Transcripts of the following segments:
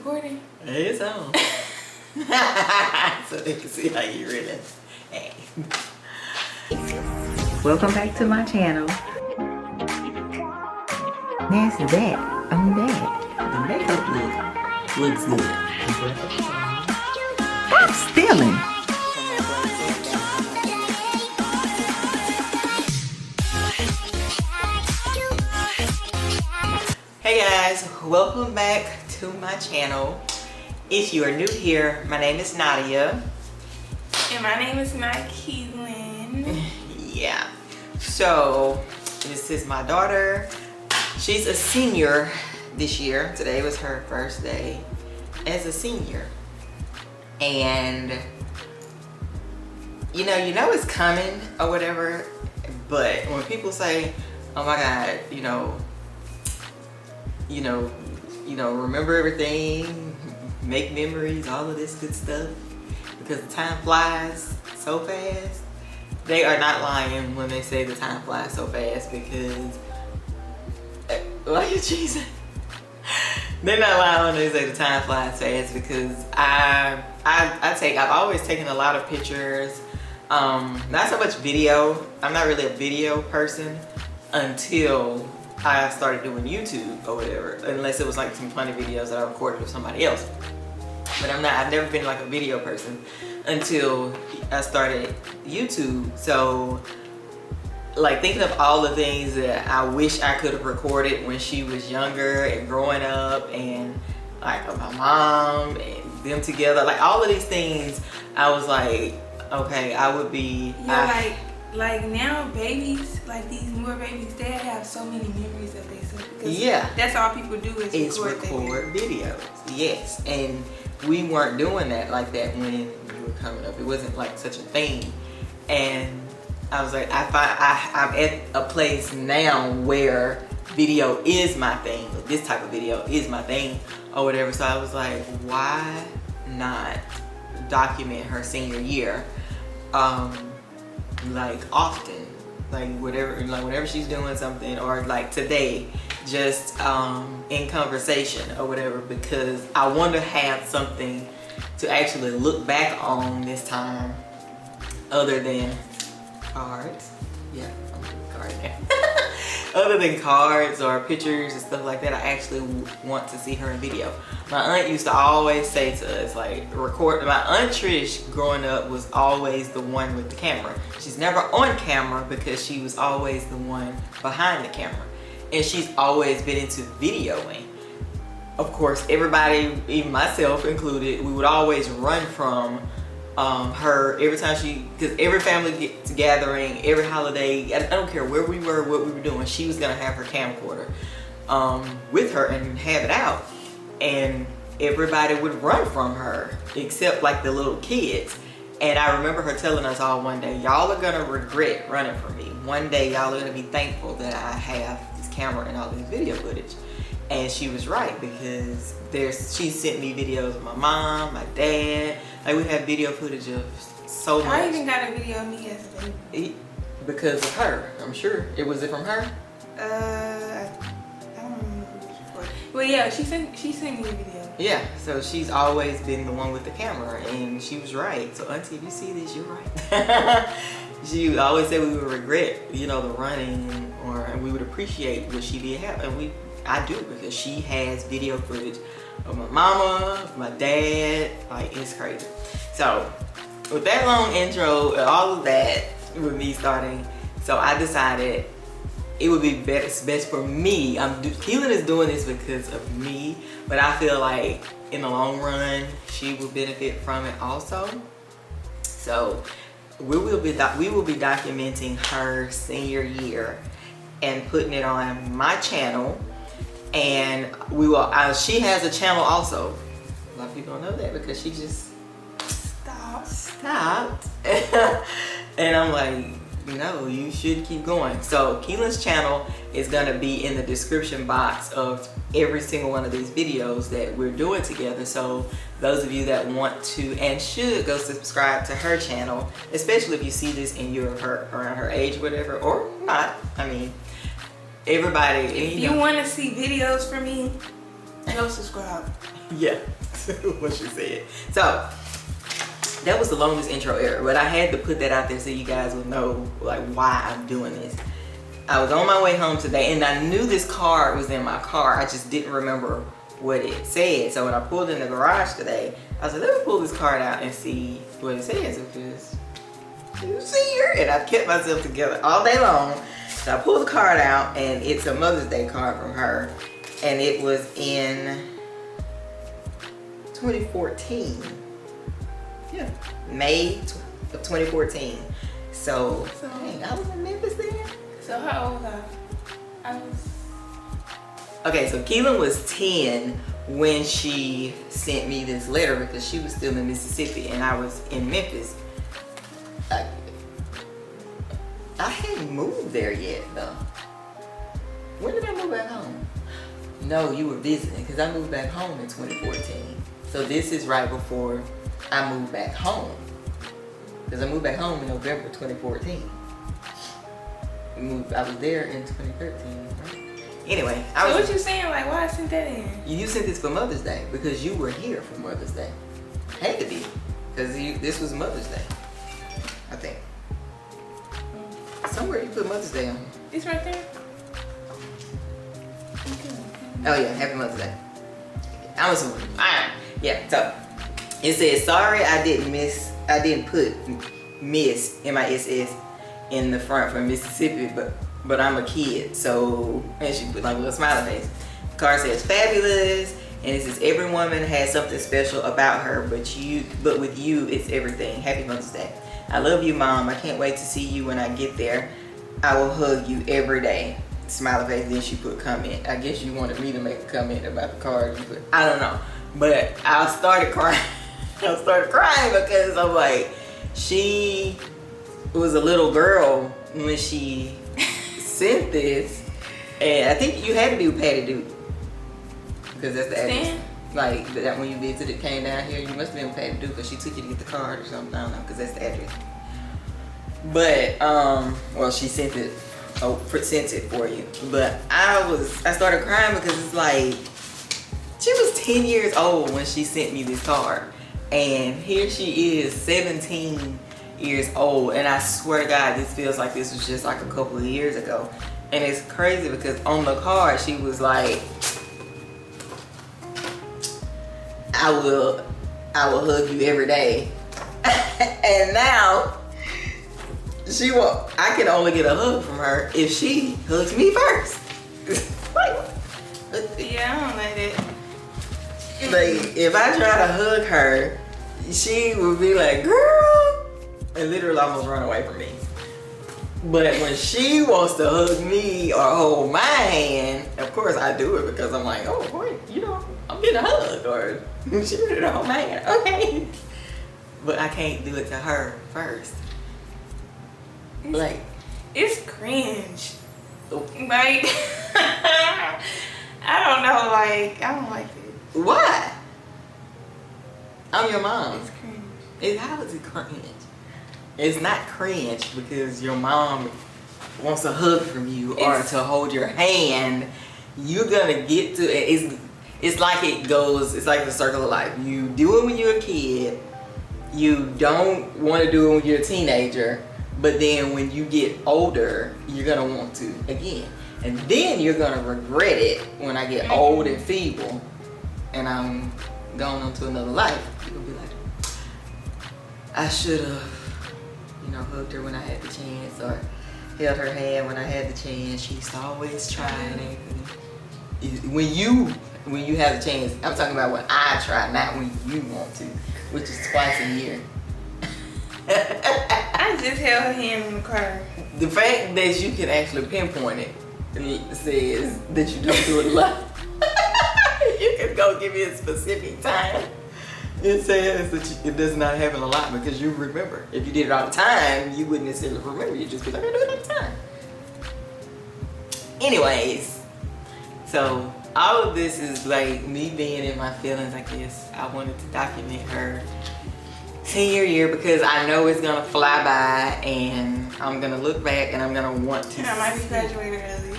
recording? It's on. So they can see how you really act. Welcome back to my channel. Nancy back. I'm back. The makeup looks good. Stop stealing. Hey guys, welcome back to my channel. If you are new here, my name is Nadia. And my name is NYKEILANS. Yeah. So, this is my daughter. She's a senior this year. Today was her first day as a senior. And you know it's coming or whatever, but when people say, oh my God, remember everything, make memories, all of this good stuff, because the time flies so fast. They are not lying when they say the time flies so fast, because why are you cheesing? They're not lying when they say the time flies fast, because I've always taken a lot of pictures, not so much video. I'm not really a video person until I started doing YouTube or whatever, unless it was like some funny videos that I recorded with somebody else. But I've never been like a video person until I started YouTube. So like thinking of all the things that I wish I could have recorded when she was younger and growing up, and like my mom and them together, like all of these things, I was like, okay, I would be, like now babies, like these newer babies, they have so many memories of themselves, because that's all people do is record videos. Yes, and we weren't doing that like that when we were coming up. It wasn't like such a thing. And I was like, I'm at a place now where video is my thing, this type of video is my thing or whatever. So I was like, why not document her senior year like often, like whenever she's doing something, or like today, just in conversation or whatever, because I want to have something to actually look back on this time other than cards. Yeah, I'm putting a card there. Other than cards or pictures and stuff like that, I actually want to see her in video. My aunt used to always say to us, like, my Aunt Trish growing up was always the one with the camera. She's never on camera because she was always the one behind the camera. And she's always been into videoing. Of course, everybody, even myself included, we would always run from her every time because every family gathering, every holiday, I don't care where we were, what we were doing, she was gonna have her camcorder with her and have it out. And everybody would run from her except like the little kids. And I remember her telling us all one day, y'all are gonna regret running from me. One day y'all are gonna be thankful that I have this camera and all this video footage. And she was right, because she sent me videos of my mom, my dad. Like, we have video footage of so much. I even got a video of me as a baby. Because of her, I'm sure. Was it from her? I don't remember who it was for. Well, yeah, she sent me a video. Yeah, so she's always been the one with the camera, and she was right. So auntie, if you see this, you're right. She always said we would regret, the running, and we would appreciate what she did have, and I do, because she has video footage of my mama, of my dad, like, it's crazy. So with that long intro, all of that with me starting, so I decided it would be best for me. Keelan is doing this because of me, but I feel like in the long run, she will benefit from it also. So we will be documenting her senior year and putting it on my channel. And we will, she has a channel also. A lot of people don't know that because she just stopped. And I'm like, no, you should keep going. So Keelan's channel is gonna be in the description box of every single one of these videos that we're doing together. So those of you that want to and should go subscribe to her channel, especially if you see this and you're around her age, whatever, or not. I mean, everybody. If you want to see videos from me, No subscribe. Yeah, what she said. So that was the longest intro ever, but I had to put that out there so you guys would know like why I'm doing this. I was on my way home today and I knew this card was in my car. I just didn't remember what it said. So when I pulled in the garage today, I was like, let me pull this card out and see what it says, because you see here. And I kept myself together all day long. So I pulled the card out and it's a Mother's Day card from her. And it was in 2014. Yeah, May of 2014. So dang, I was in Memphis then. So how old was I? Okay, so Keelan was 10 when she sent me this letter, because she was still in Mississippi and I was in Memphis. I hadn't moved there yet though. When did I move back home? No, you were visiting, because I moved back home in 2014. So this is right before I moved back home. Because I moved back home in November 2014. I was there in 2013, right? Anyway, so what you saying, like, why I sent that in? You sent this for Mother's Day because you were here for Mother's Day. Had to be, because this was Mother's Day, I think. Somewhere you put Mother's Day on. It's right there. Oh yeah, Happy Mother's Day. I was alright. Yeah, so it says, sorry I didn't put Miss M-I-S-S in the front for Mississippi, but I'm a kid, so, and she put like a little smiley face. The card says fabulous, and it says every woman has something special about her, but with you it's everything. Happy Mother's Day. I love you, Mom. I can't wait to see you when I get there. I will hug you every day. Smiley face. Then she put comment. I guess you wanted me to make a comment about the card, but I don't know. But I started crying. I started crying because I'm like, she was a little girl when she sent this, and I think you had to be with Patty Duke, because that's the address. Like that when you visited, came down here, you must have been with Patty Duke, because she took you to get the card or something. I don't know, because that's the address. But well, she sent it. Oh, sent it for you. But I started crying because it's like, she was 10 years old when she sent me this card, and here she is 17 years old, and I swear to God, this feels like this was just like a couple of years ago. And it's crazy because on the card she was like, I will hug you every day. And now I can only get a hug from her if she hugs me first. Like, yeah, I don't like it. Like, if I try to hug her, she would be like, girl, and literally almost run away from me. But when she wants to hug me or hold my hand, of course I do it, because I'm like, oh boy, you know, I'm getting a hug, or she ready to hold my hand, okay. But I can't do it to her first. Like, it's cringe. Like, I don't know, like, I don't like it. Why? I'm your mom. It's cringe. How is it cringe? It's not cringe because your mom wants a hug from you or to hold your hand. You're gonna get to it. It's like it goes, it's like the circle of life. You do it when you're a kid. You don't want to do it when you're a teenager. But then when you get older, you're gonna want to again. And then you're gonna regret it when I get old and feeble and I'm going on to another life. You're gonna be like, I should have, you know, hugged her when I had the chance, or held her hand when I had the chance. She used to always try and everything. When you have the chance, I'm talking about when I try, not when you want to, which is twice a year. I just held her hand in the car. The fact that you can actually pinpoint it says that you don't do it a lot. You can go give me a specific time. It says that it does not happen a lot because you remember. If you did it all the time, you wouldn't necessarily remember. You'd just be like, I do it all the time. Anyways, so all of this is like me being in my feelings, I guess. I wanted to document her senior year because I know it's gonna fly by and I'm gonna look back and I'm gonna want to. I might be graduated early,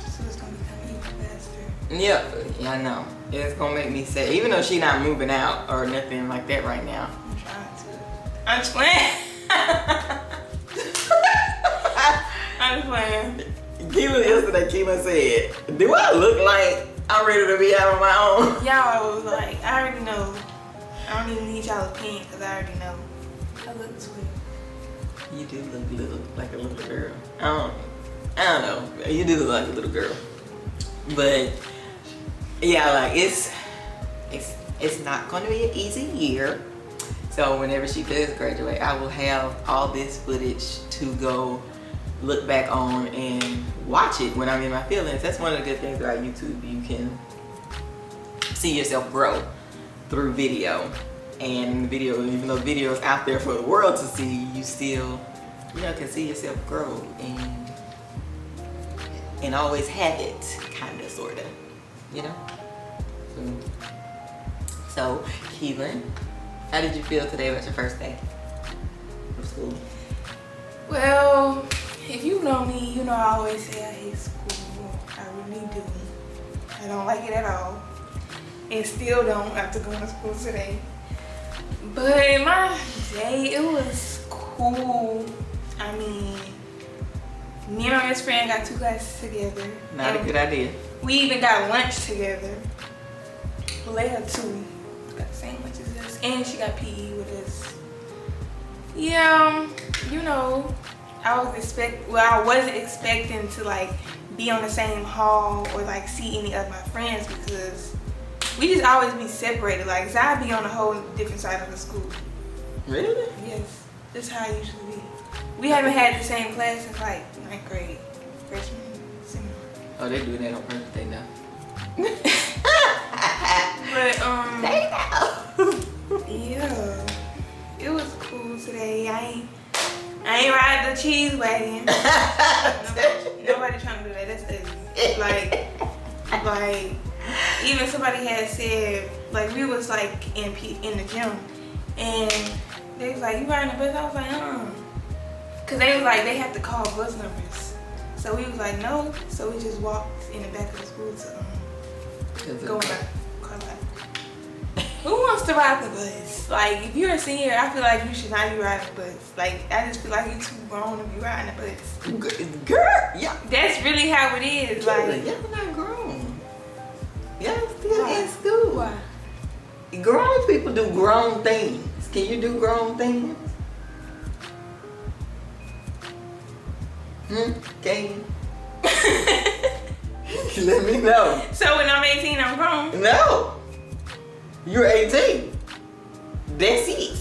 so it's gonna become even faster. Yeah, I know. It's gonna make me sad. Even though she not moving out or nothing like that right now. I'm trying to. I'm just playing. I'm just playing. Keelan said, do I look like I'm ready to be out on my own? Y'all was like, I already know. I don't even need y'all's opinion because I already know. I look sweet. You do look like a little girl. I don't know. You do look like a little girl. But yeah, like it's not gonna be an easy year. So whenever she does graduate, I will have all this footage to go look back on and watch it when I'm in my feelings. That's one of the good things about YouTube. You can see yourself grow through video. And video, even though video is out there for the world to see, you still, can see yourself grow and always have it, kind of, sort of, So, Keelan, how did you feel today about your first day of school? Well, if you know me, you know I always say I hate school. I really do. I don't like it at all. And still don't after going to school today. But my day, it was cool. I mean, me and my best friend got 2 classes together. Not a good idea. We even got lunch together. Leia too. Got the same lunch as us. And she got PE with us. Yeah, I wasn't expecting to like be on the same hall or like see any of my friends because we just always be separated. Like, so I'd be on a whole different side of the school. Really? Yes, that's how I usually be. We haven't had the same class since like 9th grade, freshman seminar. Oh, they do that on purpose. They know. But they know. Yeah, it was cool today. I ain't ride the cheese wagon. Nobody trying to do that. That's ugly. Like even somebody had said, like, we was like in the gym and they was like, you riding the bus? I was like, cause they was like, they had to call bus numbers. So we was like, no. So we just walked in the back of the school to go in the car lot. Who wants to ride the bus? Like, if you're a senior, I feel like you should not be riding the bus. Like, I just feel like you're too grown to be riding the bus. Girl, yeah. That's really how it is. Like, y'all not grown. Y'all still in school. Why? Grown people do grown things. Can you do grown things? Can you? Let me know. So when I'm 18, I'm grown? No. You're 18. That's it.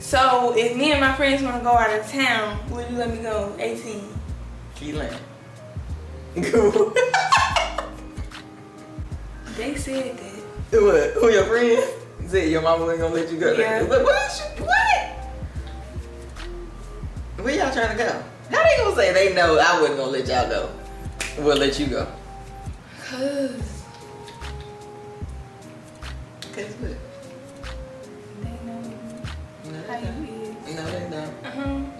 So if me and my friends want to go out of town, would you let me go? 18. Keelan. Go. They said that. What? Who your friends? Said your mama wasn't gonna let you go. Yeah. What? Where y'all trying to go? How they gonna say they know I wasn't gonna let y'all go? We'll let you go. Cause what? they know how you is. No, they don't.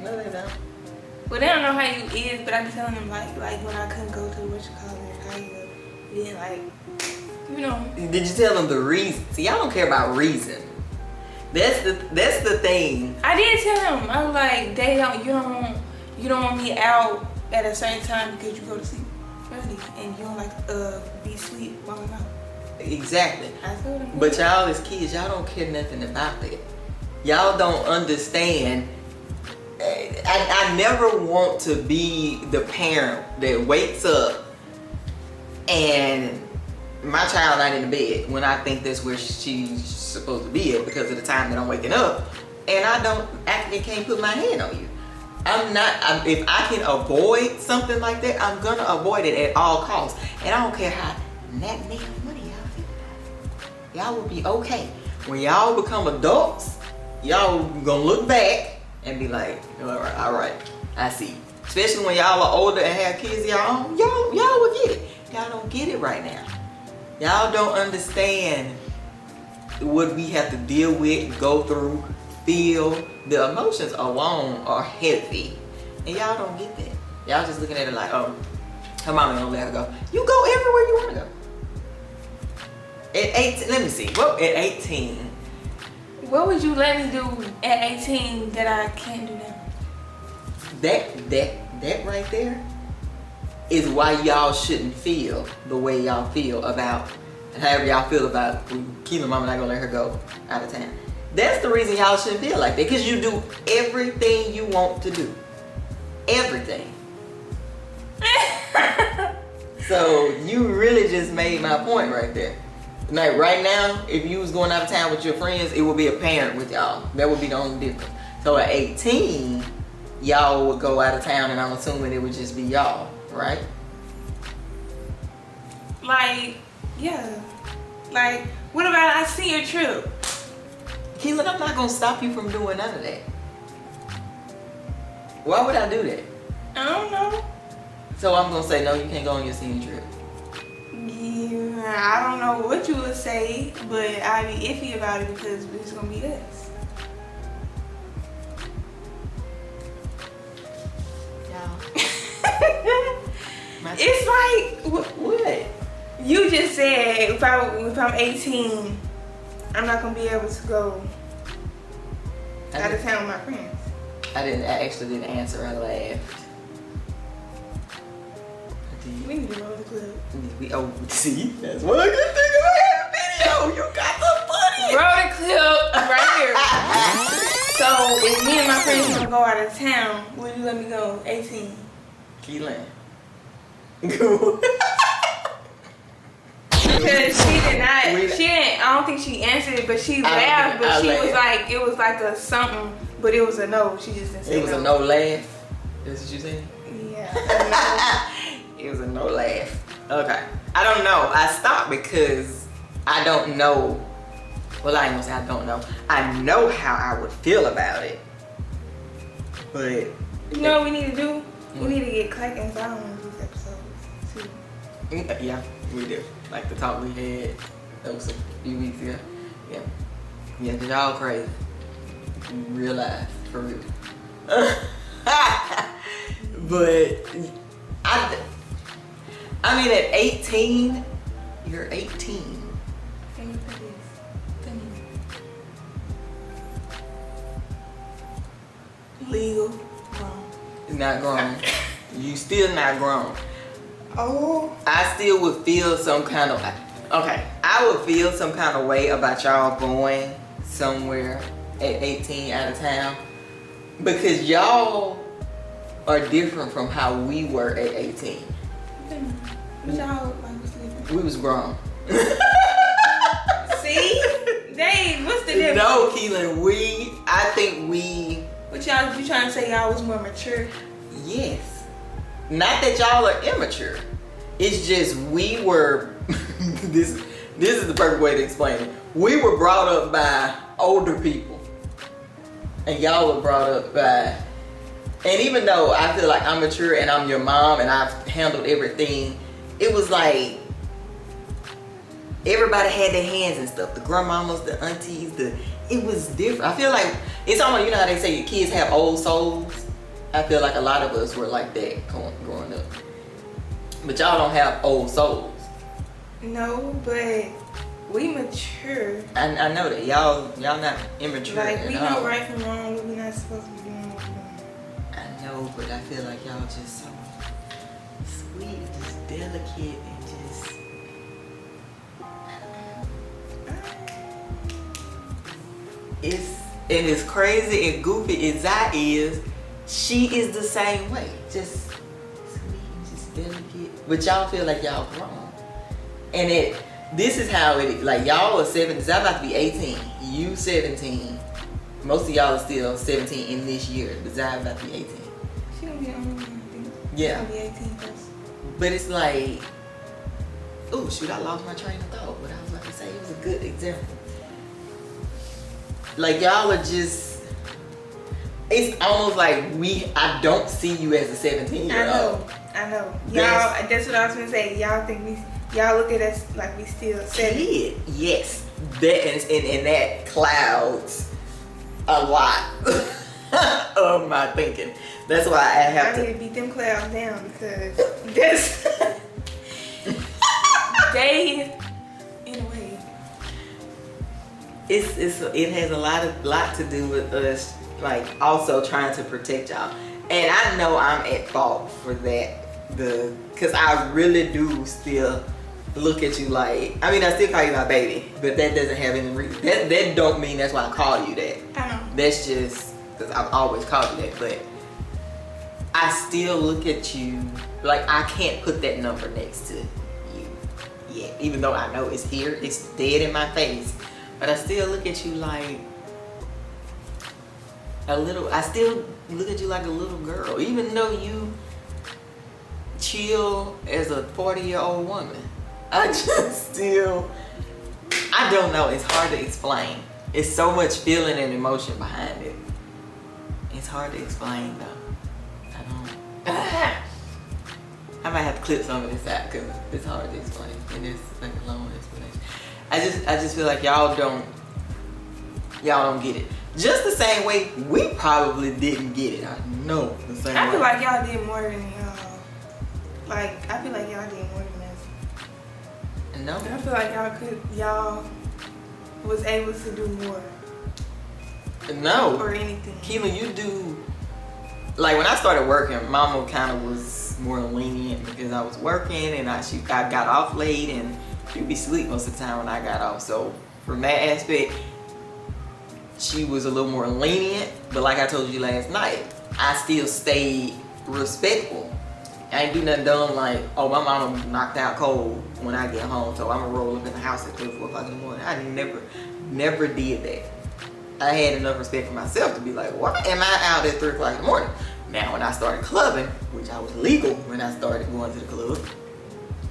No, they don't. Well, they don't know how you is, but I be telling them like when I couldn't go to how you then like, Did you tell them the reason? See, y'all don't care about reason. That's the thing. I did tell them. I was like, you don't want me out at a certain time because you go to sleep early and you don't like be asleep while I'm out. Exactly. I told them. But y'all as kids, y'all don't care nothing about that. Y'all don't understand. I never want to be the parent that wakes up and my child not in the bed when I think that's where she's supposed to be at because of the time that I'm waking up, and I can't put my hand on you. If I can avoid something like that, I'm gonna avoid it at all costs. And I don't care how that money y'all feel about it. Y'all will be okay. When y'all become adults, y'all gonna look back and be like, all right, I see. Especially when y'all are older and have kids of y'all own, y'all will get it. Y'all don't get it right now. Y'all don't understand what we have to deal with, go through, feel. The emotions alone are heavy. And y'all don't get that. Y'all just looking at it like, oh, Her mama ain't gonna let her go. You go everywhere you wanna go. At 18, let me see. Well, at 18. What would you let me do at 18 that I can't do now? That right there is why y'all shouldn't feel the way y'all feel about, however y'all feel about Keelan mama not gonna let her go out of town. That's the reason y'all shouldn't feel like that, because you do everything you want to do. Everything. So you really just made my point right there. Like right now, if you was going out of town with your friends, it would be apparent with y'all. That would be the only difference. So at 18, y'all would go out of town, and I'm assuming it would just be y'all, right? Like, yeah. Like, what about I see your trip? Keelan, I'm not gonna stop you from doing none of that. Why would I do that? I don't know. So I'm gonna say no, you can't go on your senior trip. Yeah, I don't know what you would say, but I'd be iffy about it because it's gonna be us. It's like what? You just said if I'm 18, I'm not gonna be able to go out of town with my friends. I actually didn't answer. I laughed. We need to roll the clip. Oh, see, that's what I can think of. Video. You got the footage. Roll the clip right here. So if me and my friends gonna go out of town, would you let me go? 18. Keelan. Because she did not. She didn't. I don't think she answered it, but she laughed. But she was like, it was like a something, but it was a no. She just didn't say no. It was a no laugh. That's what you saying? Yeah. It was a no laugh. Okay. I don't know. I stopped because I don't know. Well, I ain't gonna say I don't know. I know how I would feel about it. But you know what we need to do? We need to get clacking down on these episodes too. Yeah, we do. Like the talk we had, that was a few weeks ago. Yeah. Yeah, cause y'all crazy. Real life, for real. But I mean at 18, you're 18. Can you put this? Legal. Grown. It's not grown. You still not grown. Oh. I still would feel some kind of, okay, I would feel some kind of way about y'all going somewhere at 18 out of town, because y'all are different from how we were at 18. What y'all like was different? We was grown. See? Dang, what's the difference? No, Keelan, I think we. What y'all, you trying to say y'all was more mature? Yes. Not that y'all are immature. It's just we were, this is the perfect way to explain it. We were brought up by older people. And y'all were brought up by, and even though I feel like I'm mature and I'm your mom and I've handled everything, it was like, everybody had their hands and stuff. The grandmamas, the aunties, it was different. I feel like, it's almost, you know how they say your kids have old souls? I feel like a lot of us were like that growing up. But y'all don't have old souls. No, but we mature. I know that. Y'all not immature Like, we at all. know right from wrong, what we're not supposed to be doing, what we're doing. I know, but I feel like y'all just so sweet, just delicate, and just... And as crazy and goofy as I is, she is the same way. Just sweet and just delicate. But y'all feel like y'all grown. And this is how it is. Like, y'all are 17. I'm about to be 18. You 17. Most of y'all are still 17 in this year. But I'm about to be 18. She gonna be the only one, I think. Yeah. She's gonna be 18 first. But it's like, oh shoot, I lost my train of thought. What I was about to say, it was a good example. Like, y'all are just, it's almost like I don't see you as a 17-year-old. I know. Y'all, that's what I was gonna say. Y'all think y'all look at us like we still 7. Kid, yes. That and that clouds a lot of my thinking. That's why I have need to to beat them clouds down because this they in a way. it has a lot to do with us, like, also trying to protect y'all. And I know I'm at fault for that, because I really do still look at you like, I mean, I still call you my baby, but that doesn't have any reason. That don't mean that's why I call you that. I know. That's just because I've always called you that. But I still look at you like I can't put that number next to you yet, even though I know it's here, it's dead in my face. But I still look at you like I still look at you like a little girl, even though you chill as a 40-year-old woman. I just still, I don't know, it's hard to explain. It's so much feeling and emotion behind it. It's hard to explain though. I might have to clip some of this out because it's hard to explain and it's like a long explanation. I just feel like y'all don't get it. Just the same way we probably didn't get it. I know the same way. I feel like y'all did more than y'all. Like, I feel like y'all did more than us. No. I feel like y'all was able to do more. No. Or anything. Keelan, you do, like when I started working, Mama kind of was more lenient because I was working and I got off late and she'd be asleep most of the time when I got off. So from that aspect, she was a little more lenient. But like I told you last night, I still stayed respectful. I ain't do nothing dumb like, oh, my mama knocked out cold when I get home, so I'm gonna roll up in the house at 3 or 4 o'clock in the morning. I never did that. I had enough respect for myself to be like, why am I out at 3 o'clock in the morning? Now, when I started clubbing, which I was legal when I started going to the club.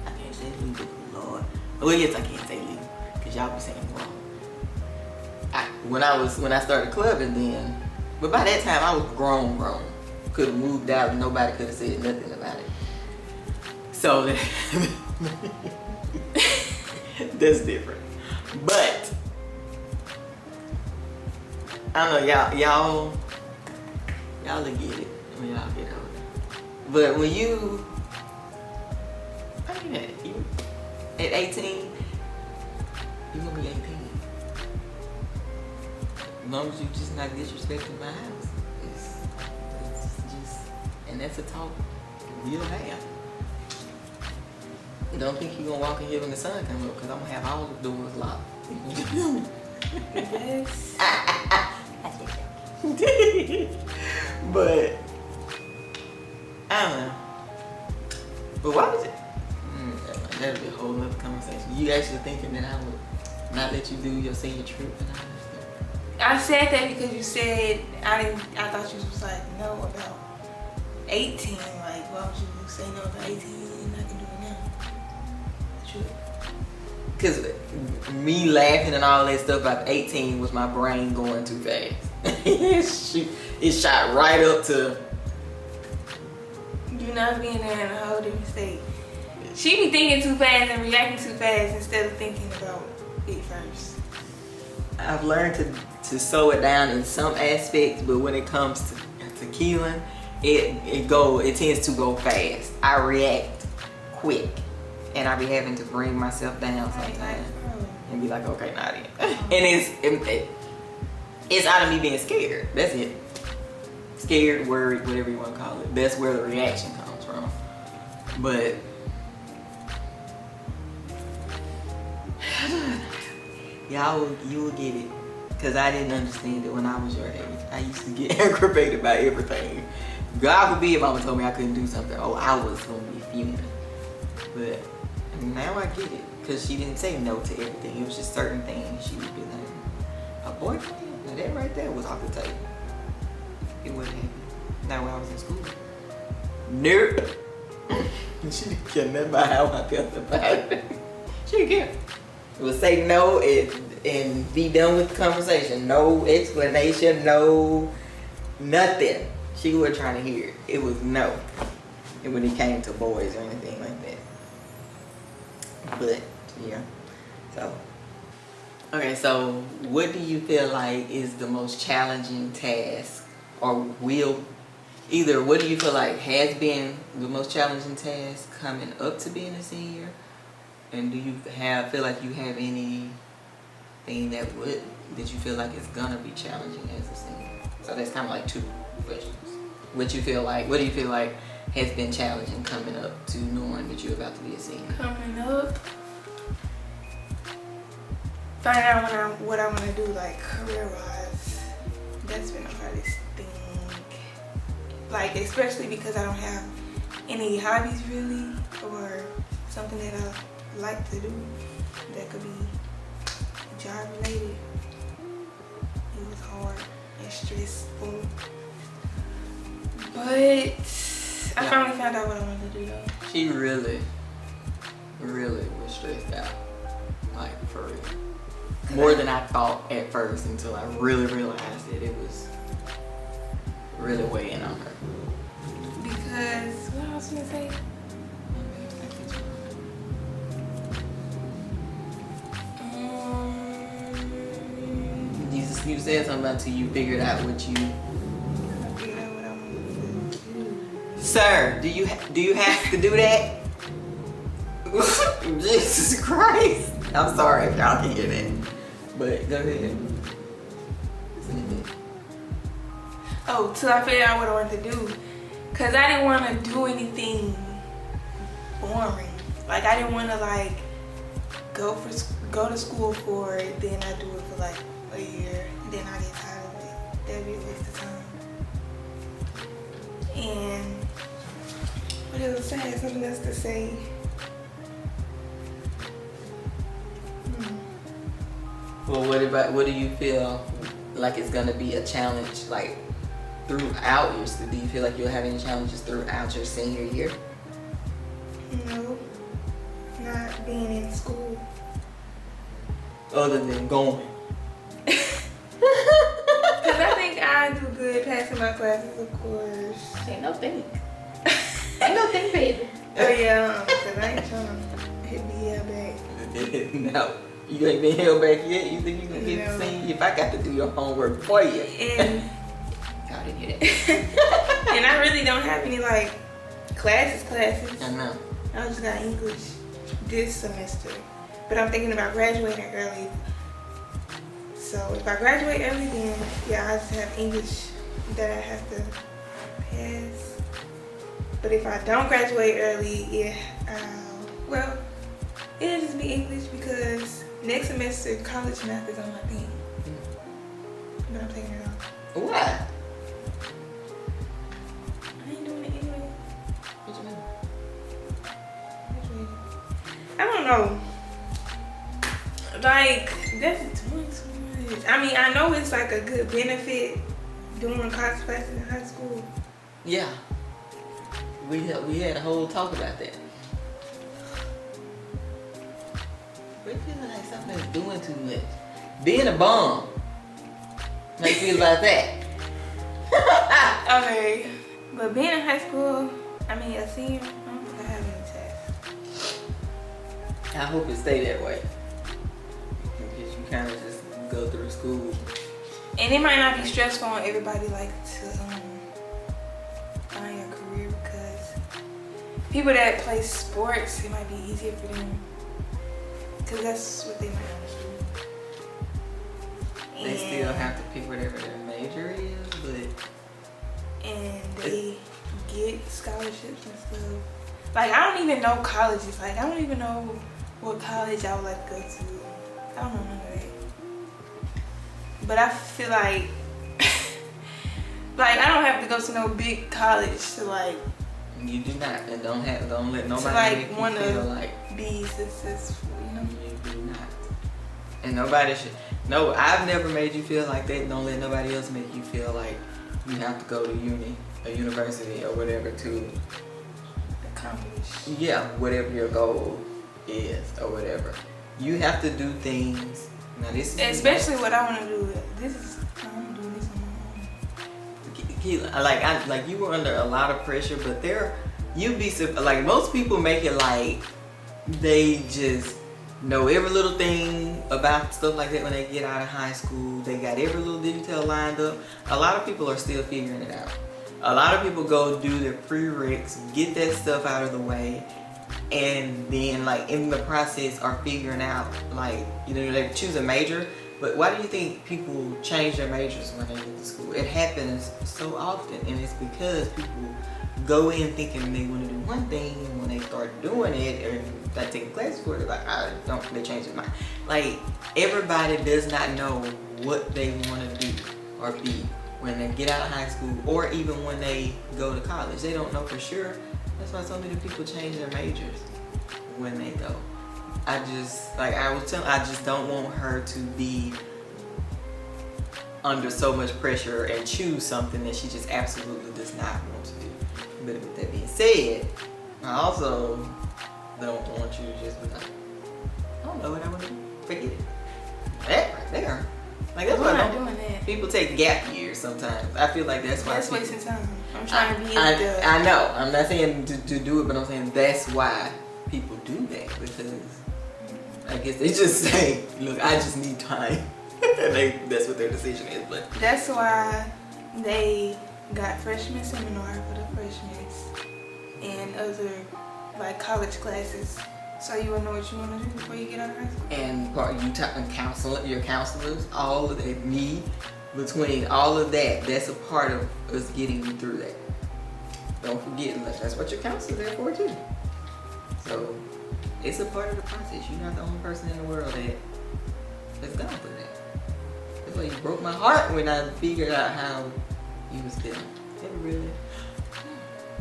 I can't say legal, Lord. Well, yes, I can't say legal, because y'all be saying wrong. When I started clubbing then, but by that time I was grown. Could have moved out and nobody could have said nothing about it. So that's different. But I don't know, y'all will get it when y'all get older. But when you, I mean, at 18, you gonna be 18. As long as you just not disrespecting my house. It's just, and that's a talk we'll have. Don't think you're gonna walk in here when the sun comes up, because I'm gonna have all the doors locked. Yes. But I don't know. But why was it? That'd be a whole nother conversation. You actually thinking that I would not let you do your senior trip and all that stuff? I said that because you said I thought you was like no about 18. Like, why would you say no about 18 and I can do it now? True. Because me laughing and all that stuff about 18 was my brain going too fast. It shot right up to you not being there in a whole different state. She be thinking too fast and reacting too fast instead of thinking about it first. I've learned to slow it down in some aspects, but when it comes to Keelan, it tends to go fast. I react quick, and I be having to bring myself down sometimes and be like, okay, not in. And it's out of me being scared. That's it. Scared, worried, whatever you want to call it. That's where the reaction comes from. But you will get it. Because I didn't understand it when I was your age. I used to get aggravated by everything. God forbid if mama told me I couldn't do something. Oh, I was going to be fuming. But now I get it. Because she didn't say no to everything. It was just certain things she would be like, a boyfriend? Now that right there was off the table. It wouldn't happen. Not when I was in school. Nope. She didn't care nothing about how I felt about it. She didn't care. It was say no and be done with the conversation. No explanation, no nothing. She wasn't trying to hear it. It was no. And when it came to boys or anything like that. But yeah. So okay, so what do you feel like is the most challenging task, or either what do you feel like has been the most challenging task coming up to being a senior, and do you feel like you have anything that you feel like is gonna be challenging as a senior? So that's kind of like 2 questions. What do you feel like has been challenging coming up to knowing that you're about to be a senior? Coming up, find out what I want to do, like career-wise. That's been the hardest thing. Like, especially because I don't have any hobbies really, or something that I like to do that could be job related. It was hard and stressful, but I finally found out what I wanted to do though. She really was stressed out, like for real. More than I thought at first, until I really realized that it was really weighing on her. Because what I was gonna say? You said something about till you figured out what you. Figured out what I wanted to do. Sir, do you have to do that? Jesus Christ! I'm sorry if y'all can hear that, but go ahead. Oh, till I figured out what I wanted to do. Cause I didn't want to do anything boring. Like I didn't want to like go to school for it, then I do it for like a year, and then I get tired of it. That'd be a waste of time. And what else? I had something else to say. Well, what do you feel like it's gonna be a challenge like throughout your? Do you feel like you'll have any challenges throughout your senior year? No, not being in school. Other than going. Cause I think I do good passing my classes, of course. Ain't no thing. Ain't no thing, baby. Oh yeah, cause I ain't trying to hit the air back. No, you ain't been held back yet. You think you can get the senior? If I got to do your homework for you. And Y'all didn't hear that. and I really don't have any like classes. I know. I just got English this semester, but I'm thinking about graduating early. So if I graduate early, then yeah, I just have English that I have to pass. But if I don't graduate early, yeah, well, it'll just be English because next semester college math is on my thing. But I'm taking it off. Why? I ain't doing it anyway. What you mean? Graduating. I don't know. Like, that's too much. I mean, I know it's like a good benefit doing college classes in high school. Yeah. We had a whole talk about that. We feel like something's doing too much. Being a bum. How you feel about that? Okay. But being in high school, I mean, a senior, I don't think I have any tests. I hope it stay that way. Because you kind of just go through school. And it might not be stressful on everybody like to find your career, because people that play sports, it might be easier for them because that's what they might want to do. They still have to pick whatever their major is, but and they get scholarships and stuff. Like, I don't even know colleges. Like, I don't even know what college I would like to go to. I don't know none of that. But I feel like, like I don't have to go to no big college to like. you do not, and don't let nobody to like make you want feel to like be successful, you know. you do not. And nobody should. No, I've never made you feel like that. Don't let nobody else make you feel like you have to go to a university or whatever to Accomplish. yeah, whatever your goal is or whatever. You have to do things. Now this is Especially what I want to do. I'm doing this on my own. like you were under a lot of pressure, but you'd be like most people make it like they just know every little thing about stuff like that when they get out of high school. They got every little detail lined up. A lot of people are still figuring it out. A lot of people go do their prereqs, get that stuff out of the way, and then like in the process are figuring out, like, you know, they choose a major. But why do you think people change their majors when they get to school? It happens so often, and it's because people go in thinking they want to do one thing, and when they start doing it or like taking classes for it, like they change their mind. Like, everybody does not know what they want to do or be when they get out of high school, or even when they go to college. They don't know for sure. That's why so many people change their majors when they go. I just don't want her to be under so much pressure and choose something that she just absolutely does not want to do. But with that being said, I also don't want you to just be like, I don't know what I want to do. Forget it. That right there. Like, that's why I'm not doing that. People take gap years sometimes. I feel like that's why. That's wasting time. I'm trying to be I know. I'm not saying to do it, but I'm saying that's why people do that, because I guess they just say, look, I just need time. And that's what their decision is. But that's why they got freshman seminar for the freshmen and other like college classes, so you will know what you want to do before you get out of high school. And your counselors, all of that, me, between all of that, that's a part of us getting you through that. Don't forget, that's what your counselor's there for too. So it's a part of the process. You're not the only person in the world that's gone through that. That's why you broke my heart when I figured out how you was feeling. It really,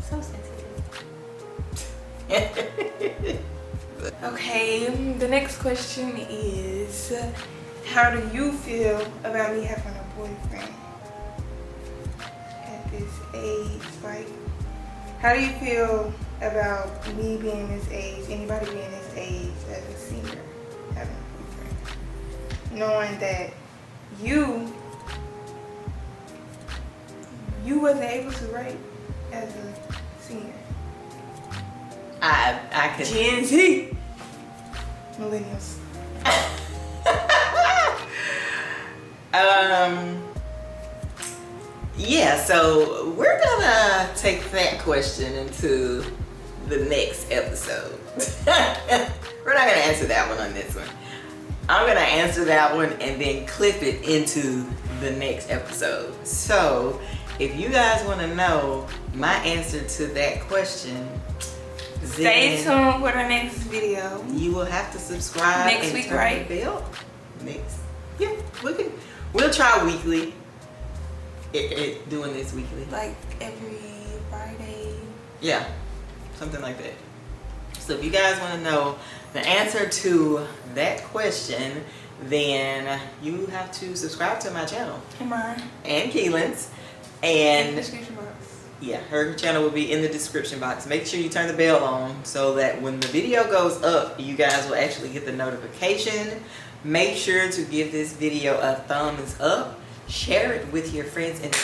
so sensitive. Okay, the next question is, how do you feel about me having a boyfriend at this age? Like, how do you feel about me being this age, anybody being this age as a senior, having a boyfriend, knowing that you wasn't able to write as a senior? I could. Gen Z. Millennials. Yeah, so we're gonna take that question into the next episode. We're not gonna answer that one on this one. I'm gonna answer that one and then clip it into the next episode. So if you guys want to know my answer to that question, stay tuned for the next video. You will have to subscribe next week, right? The bell. Yeah, we'll try weekly. Doing this weekly, like every Friday. Yeah, something like that. So if you guys want to know the answer to that question, then you have to subscribe to my channel. And Keelan's. And in the description box. Yeah, her channel will be in the description box. Make sure you turn the bell on so that when the video goes up, you guys will actually get the notification. Make sure to give this video a thumbs up. Share it with your friends and